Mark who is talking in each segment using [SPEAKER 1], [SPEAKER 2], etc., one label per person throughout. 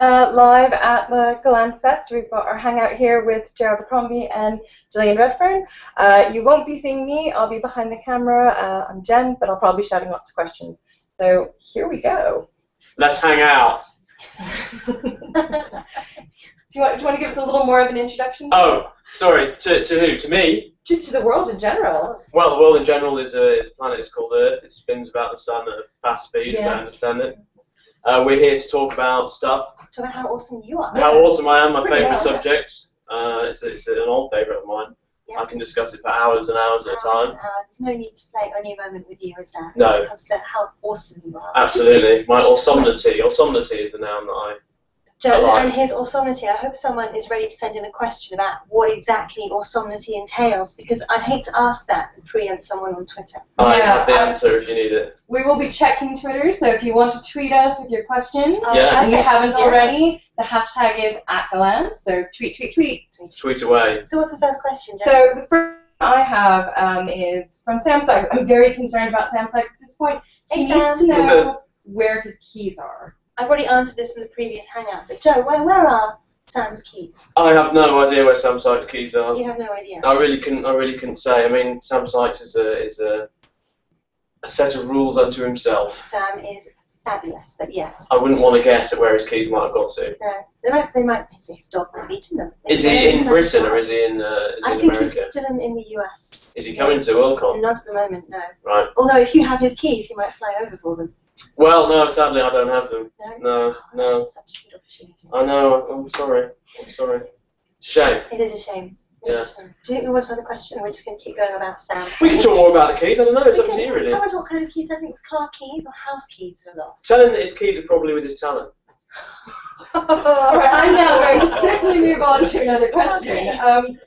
[SPEAKER 1] Live at the Gollancz Fest. We've got our hangout here with Joe Abercrombie and Gillian Redfern. You won't be seeing me. I'll be behind the camera. I'm Jen, but I'll probably be shouting lots of questions. So here we go.
[SPEAKER 2] Let's hang out.
[SPEAKER 1] Do you want to give us a little more of an introduction?
[SPEAKER 2] Oh, sorry. To who? To me?
[SPEAKER 1] Just to the world in general.
[SPEAKER 2] Well, the world in general is a planet is called Earth. It spins about the sun at a fast speed, as I understand it. We're here to talk about stuff.
[SPEAKER 3] Talk about how awesome you are.
[SPEAKER 2] How awesome I am, my
[SPEAKER 1] Pretty
[SPEAKER 2] favourite
[SPEAKER 1] much.
[SPEAKER 2] subject. It's an old favourite of mine.
[SPEAKER 3] Yeah.
[SPEAKER 2] I can discuss it for hours and hours at a time.
[SPEAKER 3] There's no need to play only a moment with you, is there?
[SPEAKER 2] No.
[SPEAKER 3] When it comes to how awesome you are.
[SPEAKER 2] Absolutely. My awesomnity. Awesomity is the noun that I
[SPEAKER 3] Joe,
[SPEAKER 2] like.
[SPEAKER 3] and his awesomity, I hope someone is ready to send in a question about what exactly awesomity entails, because I'd hate to ask that and preempt someone on Twitter.
[SPEAKER 2] I have the answer if you need it.
[SPEAKER 1] We will be checking Twitter, so if you want to tweet us with your questions,
[SPEAKER 2] Yeah.
[SPEAKER 1] and you
[SPEAKER 3] Okay.
[SPEAKER 1] haven't
[SPEAKER 3] Yeah.
[SPEAKER 1] already, the hashtag is @Gollancz, so tweet.
[SPEAKER 2] Tweet away.
[SPEAKER 3] So what's the first question, Joe?
[SPEAKER 1] So the first I have is from Sam Sykes. I'm very concerned about Sam Sykes at this point. He
[SPEAKER 3] Hey,
[SPEAKER 1] needs to
[SPEAKER 3] Sam.
[SPEAKER 1] know where his keys are.
[SPEAKER 3] I've already answered this in the previous hangout, but Joe, where are Sam's keys?
[SPEAKER 2] I have no idea where Sam Sykes' keys are.
[SPEAKER 3] You have no idea.
[SPEAKER 2] I really couldn't say. I mean, Sam Sykes is a set of rules unto himself.
[SPEAKER 3] Sam is fabulous, but yes.
[SPEAKER 2] I wouldn't want to guess at where his keys might have got to.
[SPEAKER 3] No, his dog might have eaten them.
[SPEAKER 2] Is he in Britain or is he in
[SPEAKER 3] I think
[SPEAKER 2] America?
[SPEAKER 3] he's still in the US.
[SPEAKER 2] Is he coming to Worldcon?
[SPEAKER 3] Not at the moment, no.
[SPEAKER 2] Right.
[SPEAKER 3] Although if you have his keys, he might fly over for them.
[SPEAKER 2] Well, no, sadly I don't have them.
[SPEAKER 3] No?
[SPEAKER 2] No.
[SPEAKER 3] That's such a good opportunity.
[SPEAKER 2] I know. I'm sorry. It's a shame.
[SPEAKER 3] It is a shame. It
[SPEAKER 2] Yeah.
[SPEAKER 3] is a shame. Do you think we want another question, or we're just going to keep going about Sam?
[SPEAKER 2] We can talk more about the keys. I don't know. It's up to you, really.
[SPEAKER 3] I want to talk kind of keys. I think it's car keys or house keys that are lost.
[SPEAKER 2] Tell him that his keys are probably with his talent.
[SPEAKER 1] Alright, I'm now going to swiftly move on to another question.
[SPEAKER 3] Okay.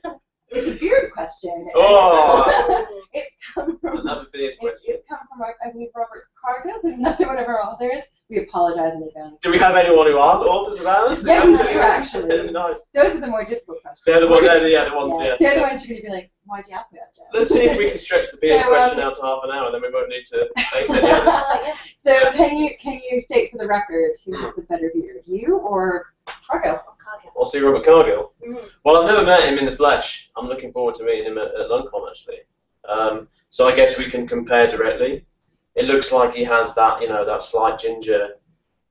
[SPEAKER 1] It's a beard question.
[SPEAKER 2] Oh.
[SPEAKER 1] It's come from
[SPEAKER 2] Another beard question.
[SPEAKER 1] it's come from I believe Robert Cargill, who's another one of our authors. We apologize in advance.
[SPEAKER 2] Do we have anyone who aren't authors of ours?
[SPEAKER 1] Yeah, we do, actually.
[SPEAKER 2] Nice.
[SPEAKER 1] Those are the more difficult questions.
[SPEAKER 2] They're the ones. They're the ones. Yeah.
[SPEAKER 1] They're the ones you're going to be like, why'd you ask me that, Joe?
[SPEAKER 2] Let's see if we can stretch the beard
[SPEAKER 1] So,
[SPEAKER 2] question out to half an hour, then we won't need to face any others.
[SPEAKER 1] So can you state for the record who has the better beard, you or Cargill?
[SPEAKER 2] Or see Robert Cargill.
[SPEAKER 3] Mm.
[SPEAKER 2] Well, I've never met him in the flesh. I'm looking forward to meeting him at Lunchcon, actually. So I guess we can compare directly. It looks like he has that, that slight ginger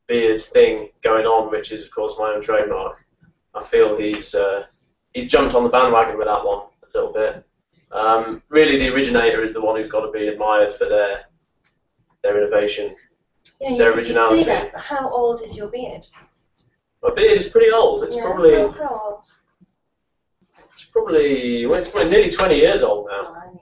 [SPEAKER 2] beard thing going on, which is, of course, my own trademark. I feel he's jumped on the bandwagon with that one a little bit. Really, the originator is the one who's got to be admired for their innovation, their originality.
[SPEAKER 3] You say that, but how old is your beard?
[SPEAKER 2] My beard is pretty old. It's probably
[SPEAKER 3] How old?
[SPEAKER 2] it's nearly 20 years old now.
[SPEAKER 3] Oh, I mean,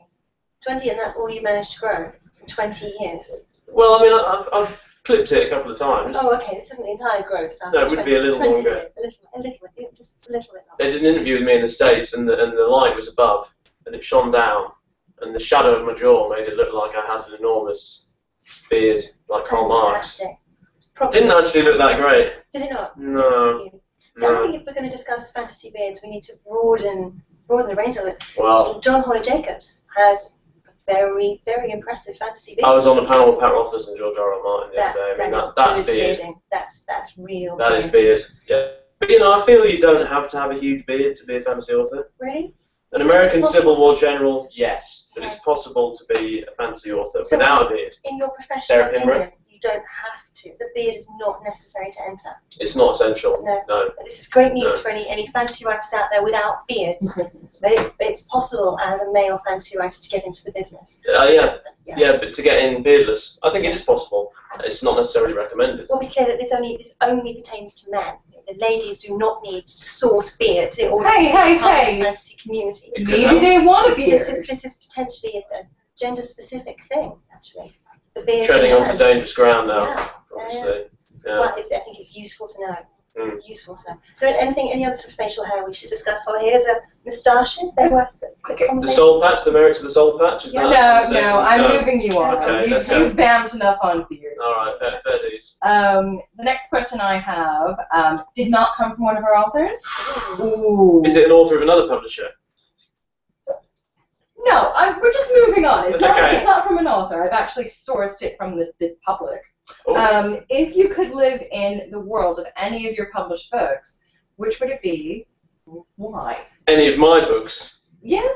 [SPEAKER 3] 20, and that's all you managed to grow in 20 years.
[SPEAKER 2] Well, I mean, I've clipped it a couple of times.
[SPEAKER 3] Oh, okay. This isn't the entire growth.
[SPEAKER 2] No, it would be a little
[SPEAKER 3] 20
[SPEAKER 2] longer.
[SPEAKER 3] Years, just a little bit longer.
[SPEAKER 2] They did an interview with me in the States, and the light was above, and it shone down, and the shadow of my jaw made it look like I had an enormous beard, like Karl Marx.
[SPEAKER 3] Fantastic.
[SPEAKER 2] Didn't actually look that great.
[SPEAKER 3] Did it not?
[SPEAKER 2] No.
[SPEAKER 3] So
[SPEAKER 2] No.
[SPEAKER 3] I think if we're going to discuss fantasy beards, we need to broaden the range of it.
[SPEAKER 2] Well,
[SPEAKER 3] John Horner Jacobs has a very, very impressive fantasy beard.
[SPEAKER 2] I was on a panel with Pat Rothfuss and George R. R. Martin the other day. I mean, that's
[SPEAKER 3] good
[SPEAKER 2] beard.
[SPEAKER 3] bearding. That's real.
[SPEAKER 2] That is beard. Yeah. But I feel you don't have to have a huge beard to be a fantasy author.
[SPEAKER 3] Really?
[SPEAKER 2] An American Civil War general, yes, but it's possible to be a fantasy author
[SPEAKER 3] So
[SPEAKER 2] without a beard.
[SPEAKER 3] In your professional
[SPEAKER 2] Sarah Pimmer?
[SPEAKER 3] opinion, you don't have to. The beard is not necessary to enter.
[SPEAKER 2] It's not essential.
[SPEAKER 3] No. But this is great news
[SPEAKER 2] No.
[SPEAKER 3] for any fantasy writers out there without beards. That it's possible as a male fantasy writer to get into the business.
[SPEAKER 2] Yeah, but to get in beardless, I think it is possible. It's not necessarily recommended.
[SPEAKER 3] We'll be clear that this only pertains to men. The ladies do not need to source beards in order to be part of the fantasy community.
[SPEAKER 1] Maybe they want a beard.
[SPEAKER 3] This is potentially a gender-specific thing, actually. The beard.
[SPEAKER 2] Treading onto dangerous ground now,
[SPEAKER 3] Yeah.
[SPEAKER 2] obviously. Yeah.
[SPEAKER 3] Well, I think it's useful to know.
[SPEAKER 2] Mm.
[SPEAKER 3] Useful to know. So, any other sort of facial hair we should discuss? Well, here's moustaches. They're worth a quick
[SPEAKER 2] The
[SPEAKER 3] conversation.
[SPEAKER 2] soul patch, the merits of the soul patch, is that a conversation?
[SPEAKER 1] No, I'm moving you on.
[SPEAKER 2] Okay, let's go.
[SPEAKER 1] You've bammed enough on beards.
[SPEAKER 2] All right, fair dues.
[SPEAKER 1] The next question I have did not come from one of our authors. Ooh.
[SPEAKER 2] Is it an author of another publisher?
[SPEAKER 1] No, we're just moving on. It's
[SPEAKER 2] Okay.
[SPEAKER 1] not from an author. I've actually sourced it from the public.
[SPEAKER 2] Oh.
[SPEAKER 1] If you could live in the world of any of your published books, which would it be? Why?
[SPEAKER 2] Any of my books?
[SPEAKER 1] Yeah.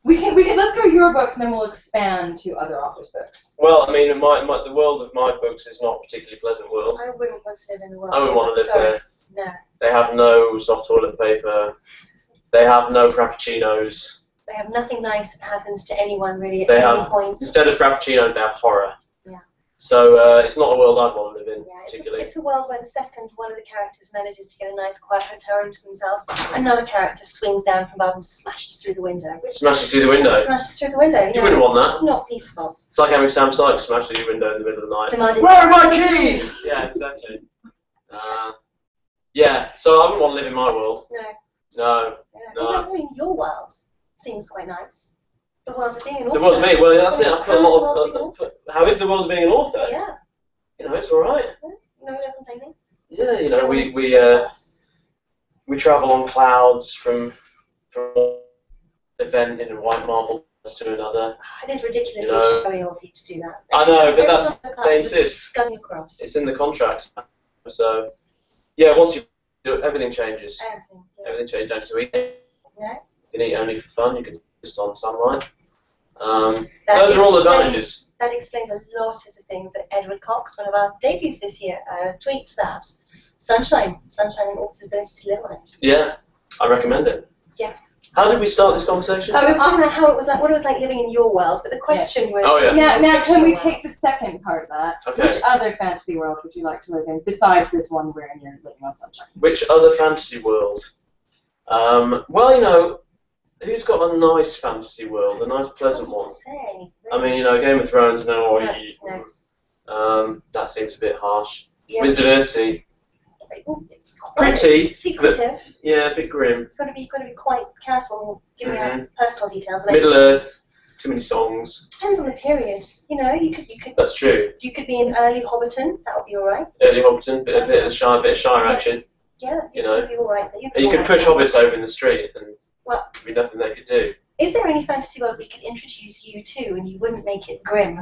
[SPEAKER 1] We can let's go your books and then we'll expand to other authors' books.
[SPEAKER 2] Well, I mean, the world of my books is not a particularly pleasant world.
[SPEAKER 3] I wouldn't want to live in the world.
[SPEAKER 2] I wouldn't want to live there.
[SPEAKER 3] No.
[SPEAKER 2] They have no soft toilet paper. They have no frappuccinos.
[SPEAKER 3] They have nothing nice that happens to anyone really at
[SPEAKER 2] They
[SPEAKER 3] any
[SPEAKER 2] have,
[SPEAKER 3] point.
[SPEAKER 2] instead of frappuccinos, they have horror.
[SPEAKER 3] Yeah.
[SPEAKER 2] So it's not a world I'd want to live in, particularly.
[SPEAKER 3] It's a world where the second one of the characters manages to get a nice quiet hotel room to themselves, another character swings down from above and smashes through the window.
[SPEAKER 2] Smashes through the window?
[SPEAKER 3] Smashes through the window.
[SPEAKER 2] You wouldn't want that.
[SPEAKER 3] It's not peaceful.
[SPEAKER 2] It's like having Sam Sykes smash through your window in the middle of the night.
[SPEAKER 3] Demanding
[SPEAKER 2] Where are my keys? Yeah, exactly. Yeah, so I wouldn't want to live in my world.
[SPEAKER 3] No.
[SPEAKER 2] No.
[SPEAKER 3] Well, I mean, your world seems quite nice. The world of being an author.
[SPEAKER 2] The world of me, well, that's it. I put a lot
[SPEAKER 3] of.
[SPEAKER 2] How is the world of being an author?
[SPEAKER 3] Yeah.
[SPEAKER 2] You know, it's all right.
[SPEAKER 3] No, you're complaining.
[SPEAKER 2] Yeah, you know, we travel on clouds from one event in a white marble to another.
[SPEAKER 3] It is ridiculously showy of you to do that.
[SPEAKER 2] I know, but they insist.
[SPEAKER 3] Sculling across.
[SPEAKER 2] It's in the contract. So, yeah, once you do it, everything changes.
[SPEAKER 3] Everything. Yeah.
[SPEAKER 2] Everything changes. Don't you eat?
[SPEAKER 3] No.
[SPEAKER 2] You can eat only for fun. You can just on sunlight. Those are all advantages.
[SPEAKER 3] That explains a lot of the things that Edward Cox, one of our debuts this year, tweets that. Sunshine and author's ability to live on it.
[SPEAKER 2] Yeah, I recommend it.
[SPEAKER 3] Yeah.
[SPEAKER 2] How did we start this conversation?
[SPEAKER 3] We were talking about how it was like, what it was like living in your world, but the question was.
[SPEAKER 2] Oh, yeah.
[SPEAKER 1] Now can we take the second part of that?
[SPEAKER 2] Okay.
[SPEAKER 1] Which other fantasy world would you like to live in besides this one where you're living on Sunshine?
[SPEAKER 2] Which other fantasy world? Well, you know, who's got a nice fantasy world, a nice pleasant one?
[SPEAKER 3] Say, really.
[SPEAKER 2] I mean, you know, Game of Thrones, no. That seems a bit harsh.
[SPEAKER 3] Yeah.
[SPEAKER 2] Wizard of Earthsea.
[SPEAKER 3] It's quite
[SPEAKER 2] Pretty,
[SPEAKER 3] secretive.
[SPEAKER 2] Yeah, a bit grim.
[SPEAKER 3] You've got to be quite careful giving out personal details.
[SPEAKER 2] Middle Earth, too many songs.
[SPEAKER 3] Depends on the period. You know, you could.
[SPEAKER 2] That's true.
[SPEAKER 3] You could be in early Hobbiton. That would be all right.
[SPEAKER 2] Early Hobbiton, bit of Shire action.
[SPEAKER 3] Yeah,
[SPEAKER 2] you know,
[SPEAKER 3] you'd be all right.
[SPEAKER 2] You could push hobbits over in the street, and
[SPEAKER 3] well,
[SPEAKER 2] there'd be nothing they could do.
[SPEAKER 3] Is there any fantasy world we could introduce you to, and you wouldn't make it grim?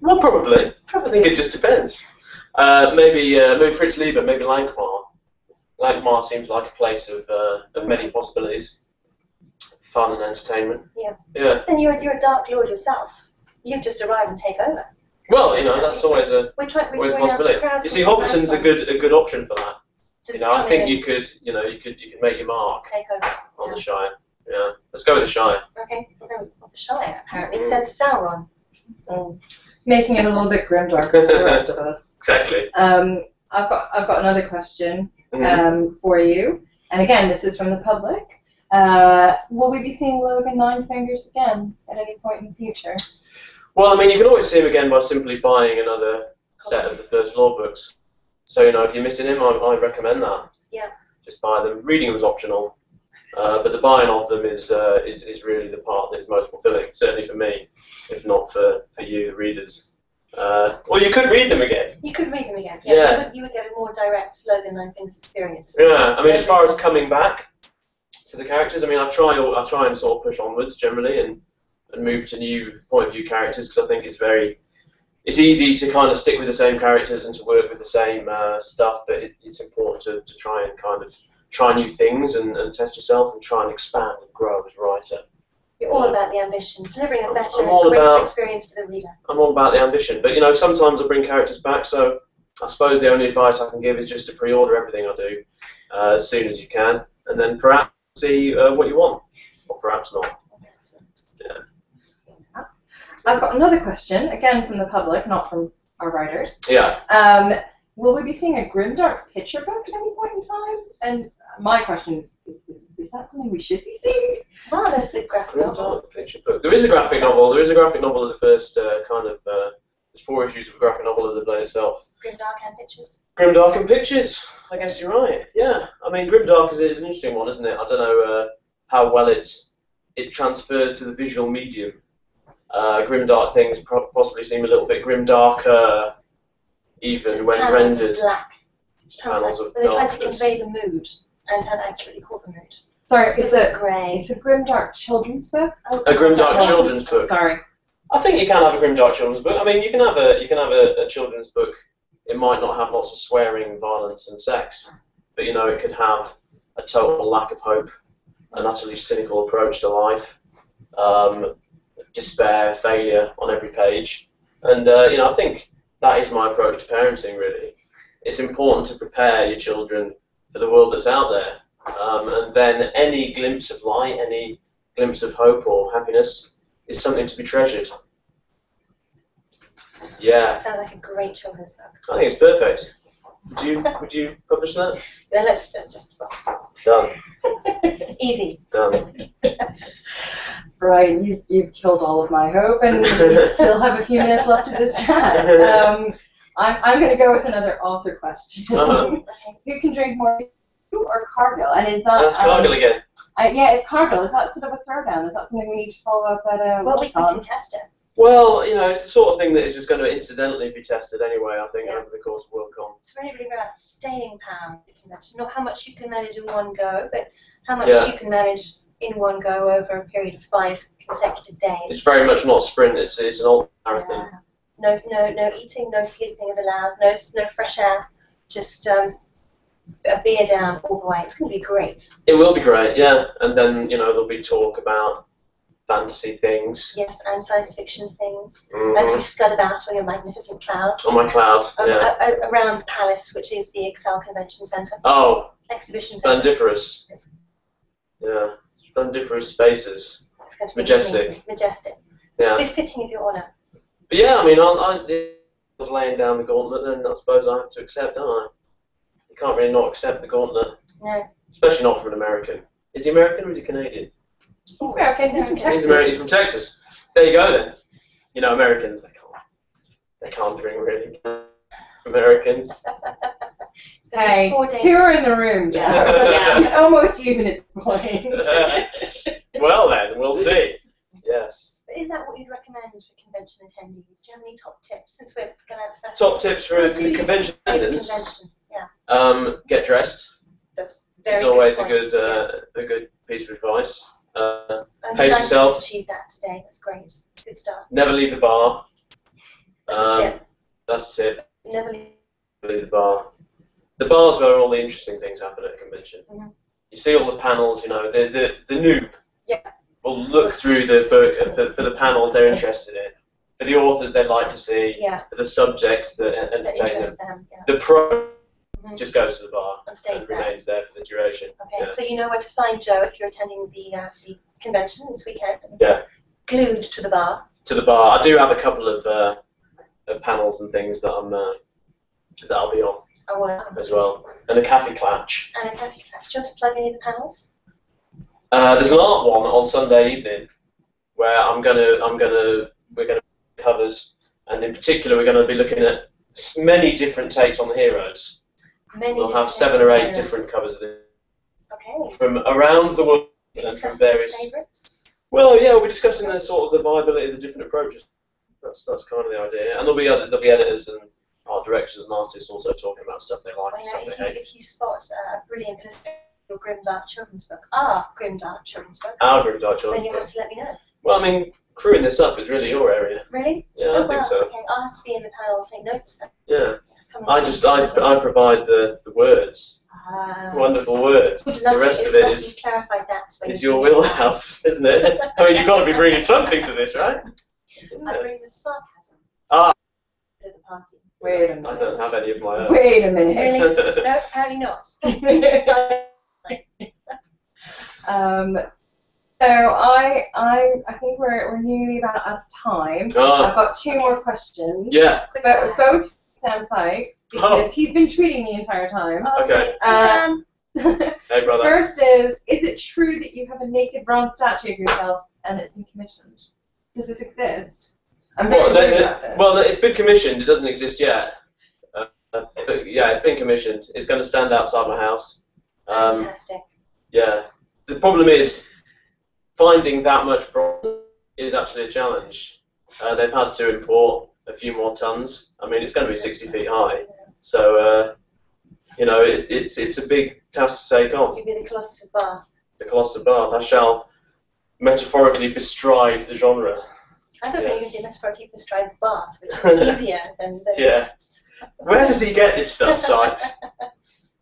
[SPEAKER 2] Well, probably. I think it just depends. Maybe Fritz Lieber, maybe Lankmar. Lankmar seems like a place of many possibilities, fun and entertainment.
[SPEAKER 3] Yeah.
[SPEAKER 2] Yeah.
[SPEAKER 3] Then you're a Dark Lord yourself. You just arrive and take over.
[SPEAKER 2] Well, you know, that's always a possibility. You see, Hobbiton's a good option for that.
[SPEAKER 3] Just
[SPEAKER 2] you know, I think you could make your mark
[SPEAKER 3] take over
[SPEAKER 2] on the Shire. Yeah. Let's go with the Shire.
[SPEAKER 3] Okay. Well, then the Shire apparently says Sauron.
[SPEAKER 1] So making it a little bit grimdark for the rest of us.
[SPEAKER 2] Exactly.
[SPEAKER 1] I've got another question for you, and again, this is from the public. Will we be seeing Logan Nine Fingers again at any point in the future?
[SPEAKER 2] Well, I mean, you can always see him again by simply buying another set of the First Law books. So, you know, if you're missing him, I recommend that.
[SPEAKER 3] Yeah.
[SPEAKER 2] Just buy them. Reading them is optional, but the buying of them is really the part that is most fulfilling. Certainly for me, if not for you, the readers. Or you could read them again.
[SPEAKER 3] You could read them again.
[SPEAKER 2] Yeah.
[SPEAKER 3] You would get a more direct Logan Nine Things experience.
[SPEAKER 2] Yeah. I mean, as far as coming back to the characters, I mean, I try and sort of push onwards generally and move to new point of view characters because I think it's easy to kind of stick with the same characters and to work with the same stuff, but it's important to try and kind of try new things and test yourself and try and expand and grow as a writer.
[SPEAKER 3] You're all about the ambition, delivering a better and richer experience for the reader.
[SPEAKER 2] I'm all about the ambition, but you know, sometimes I bring characters back, so I suppose the only advice I can give is just to pre-order everything I do as soon as you can, and then perhaps see what you want, or perhaps not. Yeah.
[SPEAKER 1] I've got another question, again from the public, not from our writers.
[SPEAKER 2] Yeah.
[SPEAKER 1] Will we be seeing a grimdark picture book at any point in time? And my question is that something we should be seeing?
[SPEAKER 3] Well, there's a graphic novel.
[SPEAKER 2] Picture book. There is a graphic novel. There is a graphic novel of the first there's 4 issues of a graphic novel of the play itself.
[SPEAKER 3] Grimdark and Pictures.
[SPEAKER 2] Grimdark and Pictures. I guess you're right. Yeah. I mean, Grimdark is an interesting one, isn't it? I don't know how well it transfers to the visual medium. Grimdark things possibly seem a little bit grimdarker, even when rendered.
[SPEAKER 3] Black.
[SPEAKER 2] Panels of
[SPEAKER 3] they're trying to
[SPEAKER 2] darkness.
[SPEAKER 3] convey the mood and have accurately caught the mood.
[SPEAKER 1] Sorry, it's a
[SPEAKER 3] grey.
[SPEAKER 1] It's a grimdark children's book.
[SPEAKER 3] Oh,
[SPEAKER 2] A grimdark children's book.
[SPEAKER 1] Sorry.
[SPEAKER 2] I think you can have a grimdark children's book. I mean, you can have a children's book. It might not have lots of swearing, violence, and sex, but you know, it could have a total lack of hope, an utterly cynical approach to life, despair, failure on every page. And you know, I think that is my approach to parenting. Really, it's important to prepare your children for the world that's out there, and then any glimpse of light, any glimpse of hope or happiness is something to be treasured. Yeah.
[SPEAKER 3] Sounds like a great children's book.
[SPEAKER 2] I think it's perfect. Would you publish that?
[SPEAKER 3] Yeah, let's just
[SPEAKER 2] Done.
[SPEAKER 3] easy.
[SPEAKER 2] Done.
[SPEAKER 1] Right, you've killed all of my hope, and we still have a few minutes left of this chat. I'm going to go with another author question. Who can drink more, you or Cargill? And is that?
[SPEAKER 2] That's Cargill again.
[SPEAKER 1] Yeah, it's Cargill. Is that sort of a throwdown? Is that something we need to follow up at a?
[SPEAKER 3] Well, we can contest it.
[SPEAKER 2] Well, you know, it's the sort of thing that is just going to incidentally be tested anyway, I think, over the course of WorldCon.
[SPEAKER 3] It's really about staying power at the convention. Not how much you can manage in one go, but how much you can manage in one go over a period of 5 consecutive days. It's
[SPEAKER 2] very much not a sprint, it's an old marathon.
[SPEAKER 3] No eating, no sleeping is allowed, no fresh air, just a beer down all the way. It's going to be great.
[SPEAKER 2] It will be great, yeah. And then, you know, there'll be talk about fantasy things.
[SPEAKER 3] Yes, and science fiction things. As you scud about on your magnificent clouds.
[SPEAKER 2] On my cloud,
[SPEAKER 3] around the palace, which is the Excel Convention Centre.
[SPEAKER 2] Oh,
[SPEAKER 3] exhibition centre.
[SPEAKER 2] Splendiferous. Yeah, splendiferous spaces.
[SPEAKER 3] It's going to
[SPEAKER 2] be majestic.
[SPEAKER 3] Majestic.
[SPEAKER 2] Yeah.
[SPEAKER 3] Befitting of your honour.
[SPEAKER 2] But yeah, I mean, I was laying down the gauntlet, then I suppose I have to accept, don't I? You can't really not accept the gauntlet.
[SPEAKER 3] No.
[SPEAKER 2] Especially not from an American. Is he American or is he Canadian?
[SPEAKER 1] He's American. He's from Texas.
[SPEAKER 2] He's American. He's from Texas. There you go then. You know, Americans, they can't drink really. Americans.
[SPEAKER 1] Hey, 2 are in the room, Joe. It's almost even at this point.
[SPEAKER 2] Well then, we'll see. Yes.
[SPEAKER 3] But is that what you'd recommend for convention attendees? Do you have any top tips since we're Gollancz Festival?
[SPEAKER 2] Top tips for the convention attendants?
[SPEAKER 3] Yeah.
[SPEAKER 2] Get dressed.
[SPEAKER 3] That's very
[SPEAKER 2] It's always a
[SPEAKER 3] good
[SPEAKER 2] good piece of advice.
[SPEAKER 3] Pace
[SPEAKER 2] yourself.
[SPEAKER 3] Achieved that today. That's great. It's a good start.
[SPEAKER 2] Never leave the bar.
[SPEAKER 3] That's a tip.
[SPEAKER 2] That's a tip.
[SPEAKER 3] Never
[SPEAKER 2] leave the bar. The bar's where all the interesting things happen at a convention.
[SPEAKER 3] Mm-hmm.
[SPEAKER 2] You see all the panels. You know, the noob will look through the book and for the panels they're interested in. For the authors they'd like to see.
[SPEAKER 3] Yeah.
[SPEAKER 2] For the subjects that entertain them.
[SPEAKER 3] Yeah.
[SPEAKER 2] The pro just goes to the bar
[SPEAKER 3] and
[SPEAKER 2] remains there for the duration.
[SPEAKER 3] Okay, so you know where to find Joe if you're attending the convention this weekend.
[SPEAKER 2] Yeah.
[SPEAKER 3] Glued to the bar.
[SPEAKER 2] To the bar. I do have a couple of panels and things that I'll be on.
[SPEAKER 3] Oh, wow.
[SPEAKER 2] As well, and a cafe clutch.
[SPEAKER 3] And a cafe clutch. Do you want to plug any of the panels?
[SPEAKER 2] There's an art one on Sunday evening where we're gonna covers, and in particular we're gonna be looking at many different takes on the heroes. We'll have 7 or 8 different covers of it.
[SPEAKER 3] Okay.
[SPEAKER 2] From around the world and from various.
[SPEAKER 3] Favourites?
[SPEAKER 2] Well, yeah, we'll be discussing the sort of the viability of the different approaches. That's kind of the idea, and there'll be editors and art directors and artists also talking about stuff they like and stuff they hate.
[SPEAKER 3] If you spot a brilliant illustration of your grimdark children's book, grimdark children's book, then you have to let me know.
[SPEAKER 2] Well, I mean, crewing this up is really your area.
[SPEAKER 3] Really?
[SPEAKER 2] Yeah, I think so.
[SPEAKER 3] Okay, I'll have to be in the panel and take notes then.
[SPEAKER 2] Yeah. I provide the words. Wonderful words. The rest of it is your wheelhouse, isn't it? I mean, you've got to be bringing something to this, right?
[SPEAKER 3] I bring the sarcasm. To the party.
[SPEAKER 1] Wait a minute.
[SPEAKER 2] I don't have any of my own.
[SPEAKER 1] Wait a minute.
[SPEAKER 3] Really? No, apparently not.
[SPEAKER 1] So I think we're nearly about out of time. I've got 2 more questions.
[SPEAKER 2] Yeah.
[SPEAKER 1] But both Sam Sykes, because he's been tweeting the entire time.
[SPEAKER 2] Okay. Hey, brother.
[SPEAKER 1] First is it true that you have a naked bronze statue of yourself and it's been commissioned? Does this exist?
[SPEAKER 2] Well, it's been commissioned. It doesn't exist yet. But yeah, it's been commissioned. It's going to stand outside my house.
[SPEAKER 3] Fantastic.
[SPEAKER 2] Yeah. The problem is finding that much bronze is actually a challenge. They've had to import a few more tons. I mean, it's going to be 60 feet high. So, you know, it's a big task to take on.
[SPEAKER 3] You'll be the Colossus of Bath.
[SPEAKER 2] The Colossus of Bath. I shall metaphorically bestride the genre.
[SPEAKER 3] I thought you were doing this for people astride the bath, which is easier than
[SPEAKER 2] Yeah. Where does he get this stuff, Sykes?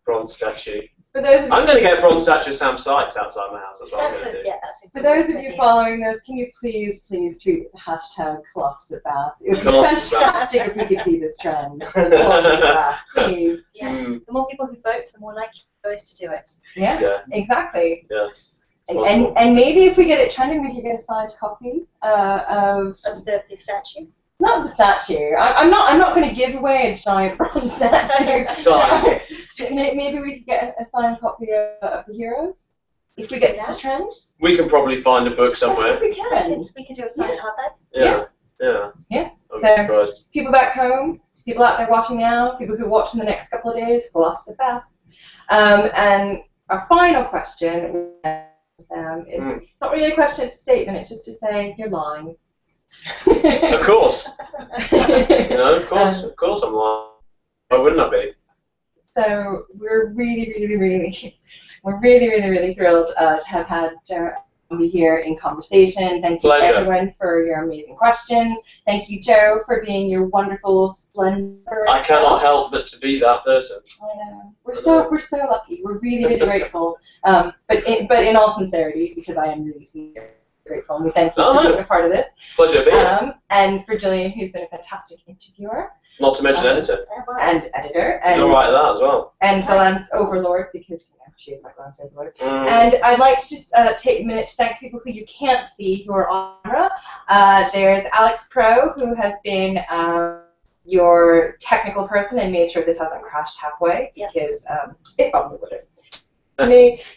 [SPEAKER 2] Bronze statue.
[SPEAKER 1] For those of
[SPEAKER 2] I'm going to get a bronze statue of Sam Sykes outside my house. That's what I'm going to do.
[SPEAKER 3] Yeah, that's
[SPEAKER 1] For those of you following this, can you please tweet the hashtag Colossus at Bath? It would be
[SPEAKER 2] Colossus at Bath.
[SPEAKER 1] fantastic if we could see this trend. Colossus at Bath, please.
[SPEAKER 3] Yeah. The more people who vote, the more likely there is to do it.
[SPEAKER 1] Yeah. Exactly.
[SPEAKER 2] Yeah.
[SPEAKER 1] And maybe if we get it trending, we could get a signed copy of
[SPEAKER 3] the statue.
[SPEAKER 1] Not the statue. I'm not going to give away a giant bronze statue.
[SPEAKER 2] Signed.
[SPEAKER 1] Maybe we could get a signed copy of the heroes if we get this trend.
[SPEAKER 2] We can probably find a book somewhere.
[SPEAKER 1] We can.
[SPEAKER 3] We could do a signed hardback.
[SPEAKER 2] Yeah.
[SPEAKER 1] So
[SPEAKER 2] Surprised.
[SPEAKER 1] people back home, people out there watching now, people who watch in the next couple of days, Colossus Bath. And our final question, Sam, is not really a question, it's a statement. It's just to say you're lying.
[SPEAKER 2] Of course. Of course I'm lying. Why wouldn't I be?
[SPEAKER 1] So we're really thrilled to have had Joe Abercrombie here in conversation. Thank you everyone for your amazing questions. Thank you, Joe, for being your wonderful splendor.
[SPEAKER 2] I cannot help but to be that person.
[SPEAKER 1] I know. We're so lucky. We're really grateful. But in all sincerity, because I am really sincere. Grateful, and we thank you for being a part of this.
[SPEAKER 2] Pleasure to be here.
[SPEAKER 1] And for Gillian, who's been a fantastic interviewer.
[SPEAKER 2] Not to mention editor.
[SPEAKER 1] And editor.
[SPEAKER 2] She's all right at that as well.
[SPEAKER 1] And Gollancz overlord, because she is my Gollancz overlord. And I'd like to just take a minute to thank people who you can't see who are on camera. There's Alex Pro, who has been your technical person and made sure this hasn't crashed halfway, because it probably would have.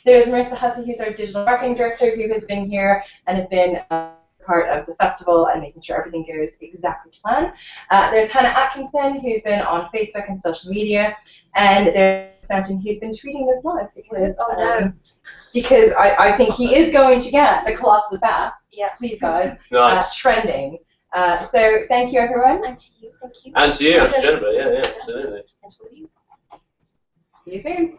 [SPEAKER 1] There's Marissa Hussey, who's our digital marketing director, who has been here and has been part of the festival and making sure everything goes exactly to plan. There's Hannah Atkinson, who's been on Facebook and social media, and there's Fountain, who's been tweeting this live because I think he is going to get the Colossus Bath. Yeah, please, guys.
[SPEAKER 2] Nice.
[SPEAKER 1] Trending. So thank you, everyone.
[SPEAKER 3] And to you, thank you.
[SPEAKER 2] And to you, and to Jennifer. Yeah, absolutely.
[SPEAKER 3] And to you.
[SPEAKER 1] See you soon.